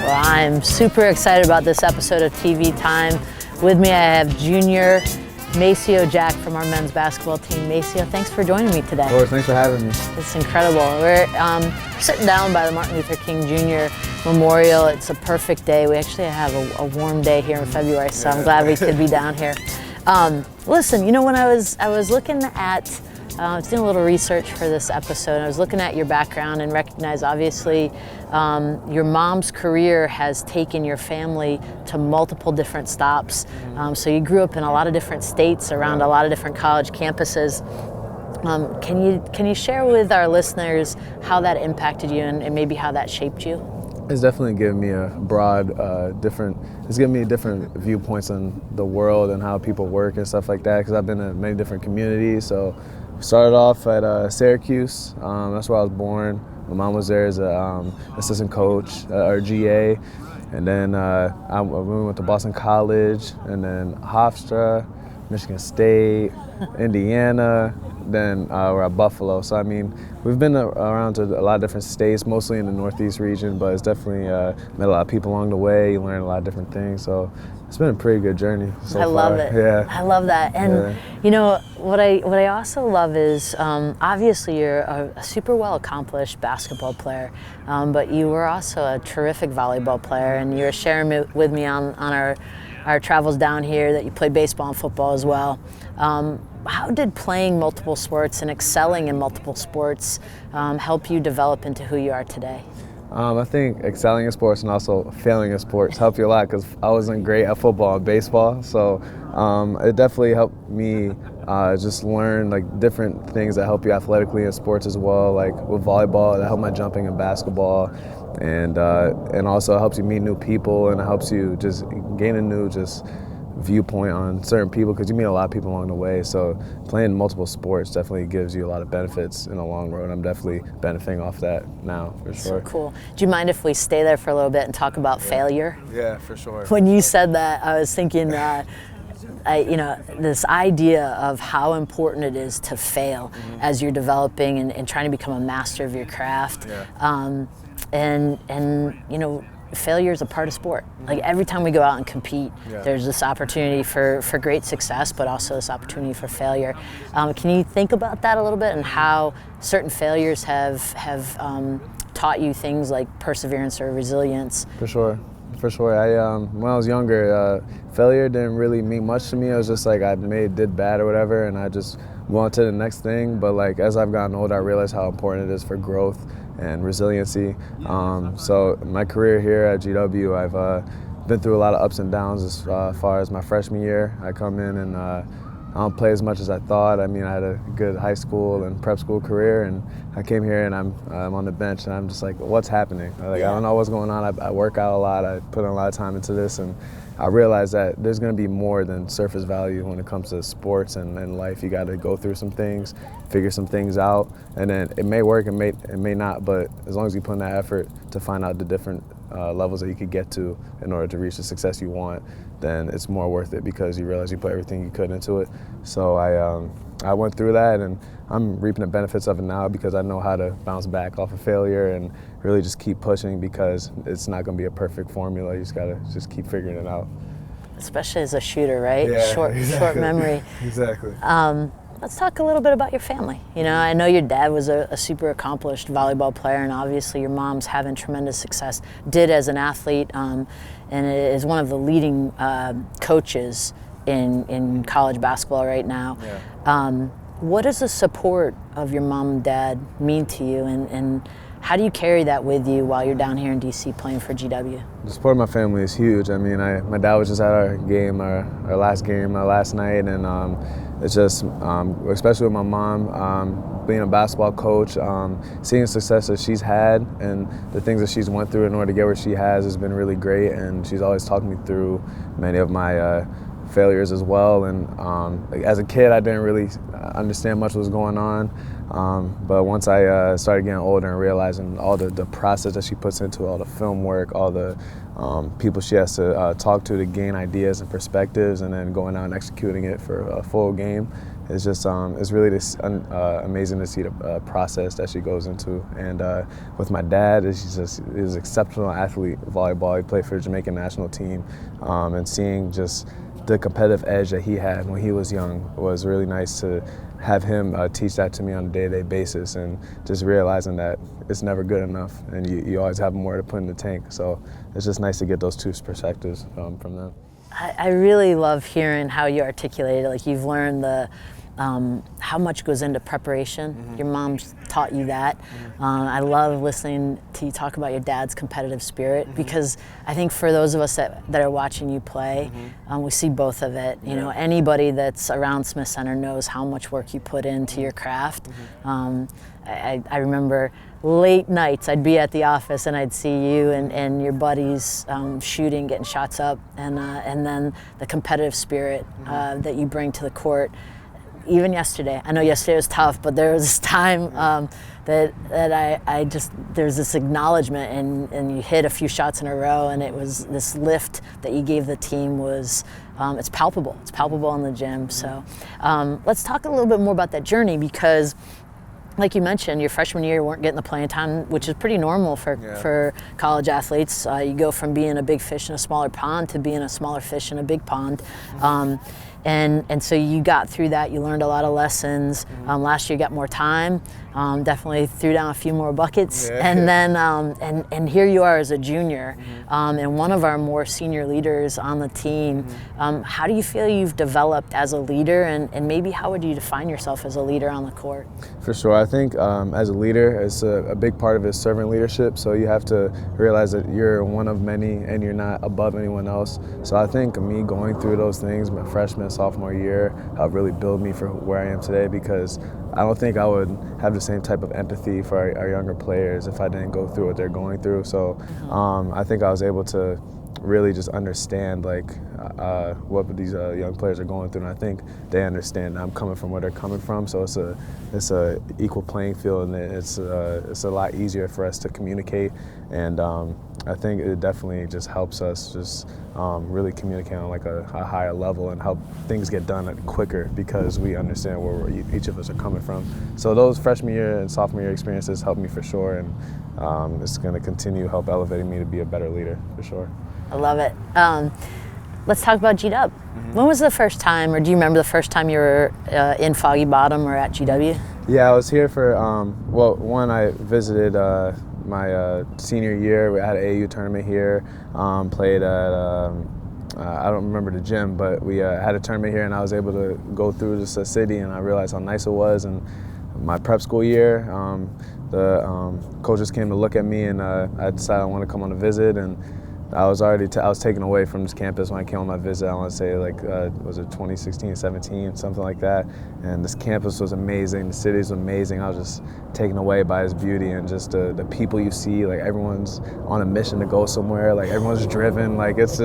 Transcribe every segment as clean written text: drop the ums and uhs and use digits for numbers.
Well, I'm super excited about this episode of TV Time. With me, I have junior Maceo Jack from our men's basketball team. Maceo, thanks for joining me today. Of course, thanks for having me. It's incredible. We're sitting down by the Martin Luther King Jr. Memorial. It's a perfect day. We actually have a warm day here in February, so I'm glad we could be down here. Listen, you know, when I was looking at, I was doing a little research for this episode, and I was looking at your background and recognized, obviously, your mom's career has taken your family to multiple different stops. So you grew up in a lot of different states, around a lot of different college campuses. Can you share with our listeners how that impacted you and maybe how that shaped you? It's definitely given me a broad, it's given me different viewpoints on the world and how people work and stuff like that, because I've been in many different communities. So started off at Syracuse, that's where I was born. My mom was there as an assistant coach, or GA. And then we went to Boston College, and then Hofstra, Michigan State, Indiana, then we're at Buffalo. So I mean, we've been around to a lot of different states, mostly in the Northeast region, but it's definitely met a lot of people along the way. You learn a lot of different things. So it's been a pretty good journey so far. I love it. Yeah. I love that. And you know, what I also love is, obviously you're a super well accomplished basketball player, but you were also a terrific volleyball player, and you were sharing with me on our travels down here that you played baseball and football as well. How did playing multiple sports and excelling in multiple sports help you develop into who you are today? I think excelling in sports and also failing in sports helped you a lot, because I wasn't great at football and baseball. So it definitely helped me just learn like different things that help you athletically in sports as well. Like with volleyball, it helped my jumping in basketball, and also it helps you meet new people, and it helps you just gain a new viewpoint on certain people, because you meet a lot of people along the way. So playing multiple sports definitely gives you a lot of benefits in the long run. I'm definitely benefiting off that now, for sure. So cool. Do you mind if we stay there for a little bit and talk about failure? Yeah, for sure. When you said that, I was thinking, this idea of how important it is to fail as you're developing and trying to become a master of your craft. Yeah. And you know, failure is a part of sport. Like every time we go out and compete, there's this opportunity for great success, but also this opportunity for failure. Can you think about that a little bit, and how certain failures have taught you things like perseverance or resilience? For sure. When I was younger, failure didn't really mean much to me. It was just like I did bad or whatever, and I just went on to the next thing. But like as I've gotten older, I realized how important it is for growth and resiliency. So my career here at GW, I've been through a lot of ups and downs as far as my freshman year. I come in and I don't play as much as I thought. I mean, I had a good high school and prep school career, and I came here and I'm on the bench, and I'm just like, what's happening? I don't know what's going on. I work out a lot. I put in a lot of time into this, and I realized that there's going to be more than surface value when it comes to sports and life. You got to go through some things, figure some things out, and then it may work, it may not, but as long as you put in that effort to find out the different levels that you could get to in order to reach the success you want, then it's more worth it, because you realize you put everything you could into it. So I went through that, and I'm reaping the benefits of it now, because I know how to bounce back off of failure and really just keep pushing, because it's not going to be a perfect formula. You just got to just keep figuring it out. Especially as a shooter, right? Yeah, short memory. Exactly. Let's talk a little bit about your family. You know, I know your dad was a super accomplished volleyball player, and obviously your mom's having tremendous success, did as an athlete, and is one of the leading coaches in college basketball right now. Yeah. What does the support of your mom and dad mean to you, and how do you carry that with you while you're down here in DC playing for GW? The support of my family is huge. I mean, my dad was just at our game, our last game last night, and it's just, especially with my mom, being a basketball coach, seeing the success that she's had and the things that she's went through in order to get where she has been really great, and she's always talked me through many of my failures as well. And as a kid, I didn't really understand much what was going on, but once I started getting older and realizing all the process that she puts into all the film work, all the people she has to talk to gain ideas and perspectives, and then going out and executing it for a full game, it's just it's really amazing to see the process that she goes into. And with my dad, he's an exceptional athlete, volleyball. He played for the Jamaican national team, and seeing just the competitive edge that he had when he was young was really nice to have him teach that to me on a day-to-day basis, and just realizing that it's never good enough and you always have more to put in the tank. So it's just nice to get those two perspectives from them. I really love hearing how you articulate it. Like, you've learned how much goes into preparation. Your mom's taught you that. I love listening to you talk about your dad's competitive spirit, because I think for those of us that are watching you play, we see both of it. You know, anybody that's around Smith Center knows how much work you put into your craft. I remember late nights I'd be at the office and I'd see you and your buddies shooting, getting shots up, and then the competitive spirit that you bring to the court. Even yesterday, I know yesterday was tough, but there was this time that I just, there's this acknowledgement, and you hit a few shots in a row, and it was this lift that you gave the team was, it's palpable. It's palpable in the gym. So let's talk a little bit more about that journey, because like you mentioned, your freshman year you weren't getting the playing time, which is pretty normal for college athletes. You go from being a big fish in a smaller pond to being a smaller fish in a big pond. And so you got through that. You learned a lot of lessons. Last year you got more time. Definitely threw down a few more buckets. And then and here you are as a junior, and one of our more senior leaders on the team. How do you feel you've developed as a leader, and maybe how would you define yourself as a leader on the court? For sure. I think as a leader, it's a big part of it is servant leadership. So you have to realize that you're one of many and you're not above anyone else. So I think me going through those things my freshman, sophomore year helped really build me for where I am today, because I don't think I would have the same type of empathy for our younger players if I didn't go through what they're going through. So I think I was able to really just understand what these young players are going through, and I think they understand I'm coming from where they're coming from. So it's a equal playing field, and it's a lot easier for us to communicate. And I think it definitely just helps us just really communicate on like a higher level and help things get done quicker, because we understand where each of us are coming from. So those freshman year and sophomore year experiences helped me for sure, and it's going to continue help elevating me to be a better leader for sure. I love it. Let's talk about GW. When was the first time, or do you remember the first time you were in Foggy Bottom or at GW? Yeah, I was here for, one, I visited my senior year. We had an AAU tournament here, played at, I don't remember the gym, but we had a tournament here, and I was able to go through this city, and I realized how nice it was. And my prep school year, the coaches came to look at me, and I decided I wanted to come on a visit, and I was taken away from this campus when I came on my visit. I want to say was it 2016, 17, something like that. And this campus was amazing. The city was amazing. I was just taken away by its beauty, and just the people you see. Like, everyone's on a mission to go somewhere. Like, everyone's driven. Like, it's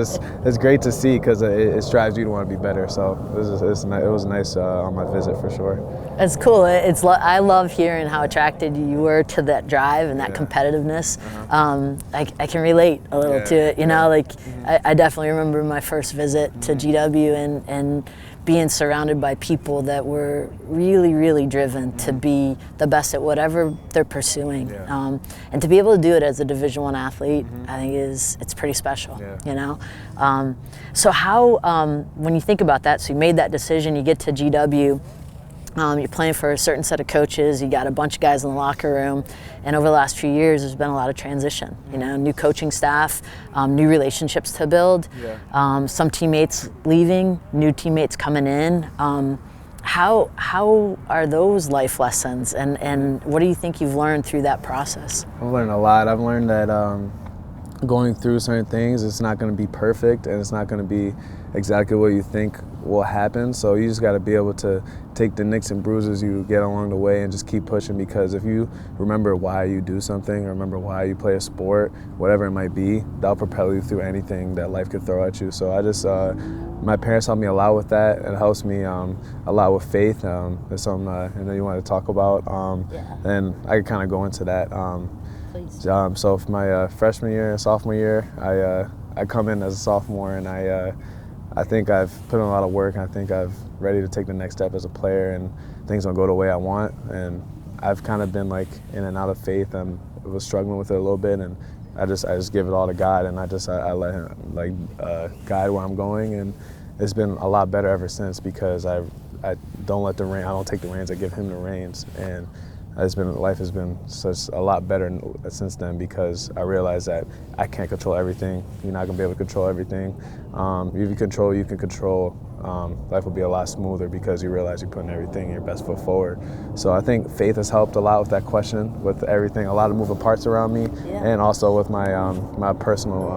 great to see, because it strives you to want to be better. So it was nice on my visit for sure. It's cool. I love hearing how attracted you were to that drive and that competitiveness. I can relate a little to it. You know, like I definitely remember my first visit to GW and being surrounded by people that were really, really driven to be the best at whatever they're pursuing. And to be able to do it as a Division I athlete, I think it's pretty special, you know? So how, when you think about that, so you made that decision, you get to GW, you're playing for a certain set of coaches, you got a bunch of guys in the locker room, and over the last few years there's been a lot of transition, you know, new coaching staff, new relationships to build, some teammates leaving, new teammates coming in. How are those life lessons, and what do you think you've learned through that process? I've learned a lot. I've learned that going through certain things, it's not going to be perfect, and it's not going to be exactly what you think will happen. So you just got to be able to take the nicks and bruises you get along the way and just keep pushing, because if you remember why you do something, or remember why you play a sport, whatever it might be, that'll propel you through anything that life could throw at you. So I just, my parents helped me a lot with that. It helps me a lot with faith. There's something I know you want to talk about, and I could kind of go into that. So for my freshman year and sophomore year, I come in as a sophomore, and I think I've put in a lot of work. I think I'm ready to take the next step as a player, and things don't go the way I want. And I've kind of been like in and out of faith. I was struggling with it a little bit, and I just give it all to God, and I let Him like guide where I'm going, and it's been a lot better ever since because I don't take the reins. I give Him the reins, and life has been such a lot better since then because I realized that I can't control everything. You're not gonna be able to control everything. If you control, you can control. Life will be a lot smoother because you realize you're putting everything, your best foot forward. So I think faith has helped a lot with that question, with everything, a lot of moving parts around me, and also with my my personal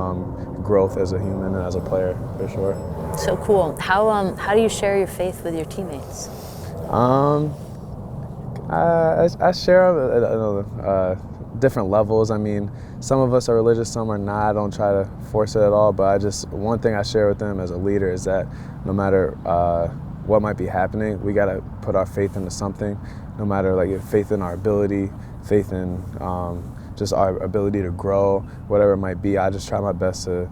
growth as a human and as a player, for sure. So cool. How do you share your faith with your teammates? I share at different levels. I mean, some of us are religious, some are not. I don't try to force it at all, but one thing I share with them as a leader is that no matter what might be happening, we gotta put our faith into something. No matter faith in our ability, faith in just our ability to grow, whatever it might be. I just try my best to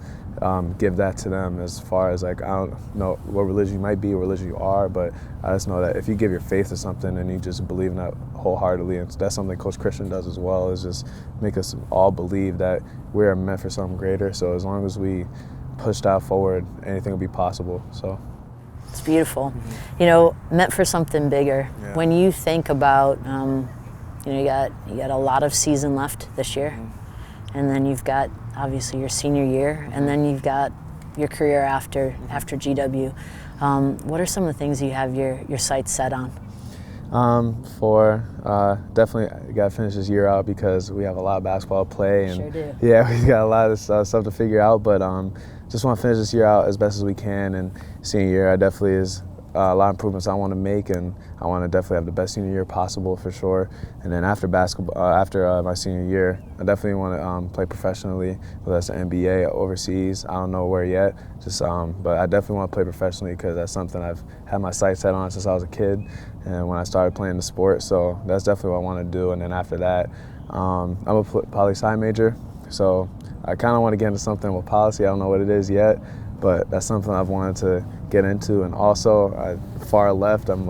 give that to them as far as I don't know what religion you might be, what religion you are, but I just know that if you give your faith to something and you just believe in that wholeheartedly, and that's something Coach Christian does as well, is just make us all believe that we're meant for something greater. So as long as we push that forward, anything will be possible. So it's beautiful. You know, meant for something bigger. Yeah. When you think about, you got a lot of season left this year. And then you've got obviously your senior year, and then you've got your career after GW. What are some of the things you have your sights set on? Definitely got to finish this year out because we have a lot of basketball to play, and sure do. Yeah, we got a lot of stuff to figure out. But just want to finish this year out as best as we can. And senior year, I definitely is a lot of improvements I want to make, and I want to definitely have the best senior year possible for sure. And then after basketball, after my senior year, I definitely want to play professionally, whether that's the NBA or overseas. I don't know where yet, but I definitely want to play professionally because that's something I've had my sights set on since I was a kid and when I started playing the sport. So that's definitely what I want to do. And then after that, I'm a poli-sci major, so I kind of want to get into something with policy. I don't know what it is yet, but that's something I've wanted to get into. And also, far left, I'm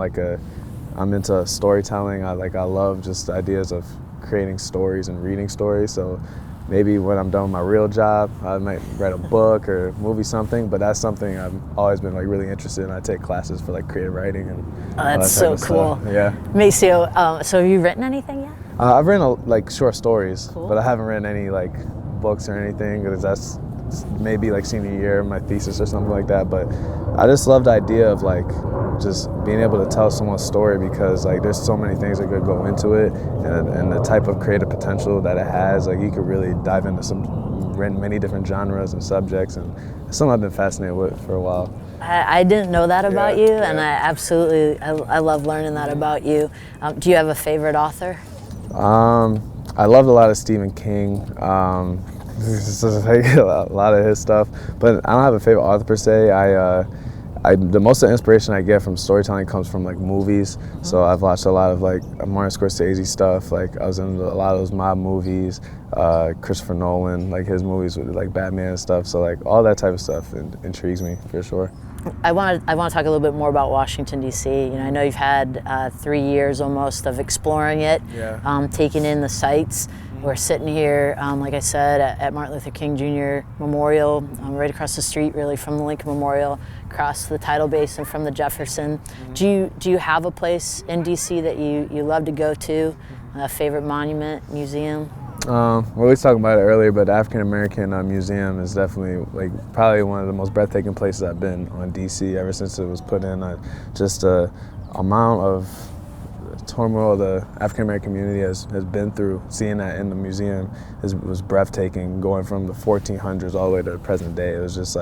into storytelling. I love just ideas of creating stories and reading stories. So maybe when I'm done with my real job, I might write a book or movie something. But that's something I've always been really interested in. I take classes for creative writing and that's so cool. Stuff. Yeah. Maceo, so have you written anything yet? I've written short stories, cool. But I haven't written any books or anything because that's maybe senior year, my thesis or something like that. But I just love the idea of just being able to tell someone's story because there's so many things that could go into it, and the type of creative potential that it has. You could really dive into many different genres and subjects, and it's something I've been fascinated with for a while. I didn't know that about you, and I love learning that about you. Do you have a favorite author? I loved a lot of Stephen King. A lot of his stuff, but I don't have a favorite author per se. The most of the inspiration I get from storytelling comes from movies. So I've watched a lot of Martin Scorsese stuff. I was into a lot of those mob movies, Christopher Nolan, his movies with Batman and stuff. So all that type of stuff intrigues me for sure. I want to talk a little bit more about Washington, D.C. I know you've had 3 years almost of exploring it, taking in the sights. We're sitting here, like I said, at Martin Luther King Jr. Memorial, right across the street, really, from the Lincoln Memorial, across the Tidal Basin from the Jefferson. Do you have a place in D.C. that you love to go to, a favorite monument, museum? We were talking about it earlier, but the African American Museum is definitely probably one of the most breathtaking places I've been on DC ever since it was put in. Just the amount of turmoil the African American community has been through, seeing that in the museum was breathtaking. Going from the 1400s all the way to the present day, it was just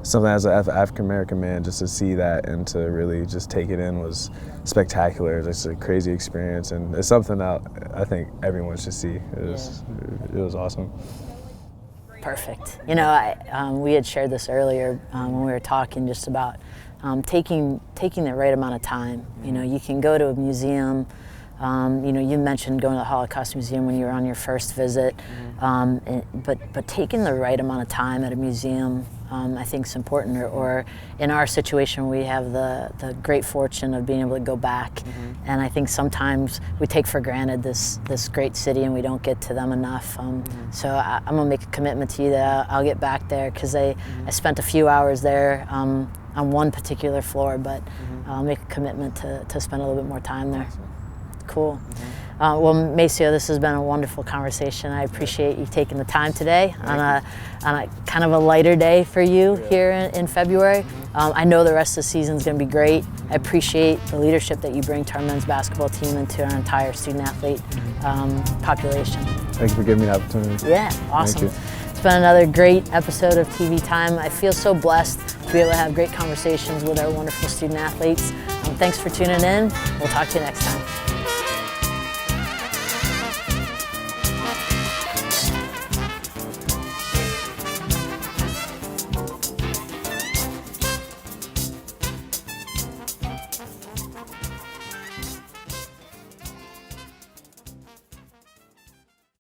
something as an African American man, just to see that and to really just take it in was spectacular. It's a crazy experience, and it's something that I think everyone should see. It was awesome. Perfect. We had shared this earlier when we were talking just about taking the right amount of time. You can go to a museum. You mentioned going to the Holocaust Museum when you were on your first visit, but taking the right amount of time at a museum I think is important. Or in our situation, we have the great fortune of being able to go back. And I think sometimes we take for granted this great city and we don't get to them enough. So I'm going to make a commitment to you that I'll get back there, because I spent a few hours there on one particular floor, but I'll make a commitment to spend a little bit more time there. Cool. Well, Maceo, this has been a wonderful conversation. I appreciate you taking the time today on a kind of a lighter day for you here in February. I know the rest of the season is going to be great. I appreciate the leadership that you bring to our men's basketball team and to our entire student-athlete population. Thank you for giving me the opportunity. Yeah, awesome. Thank you. It's been another great episode of TV Time. I feel so blessed to be able to have great conversations with our wonderful student-athletes. Thanks for tuning in. We'll talk to you next time.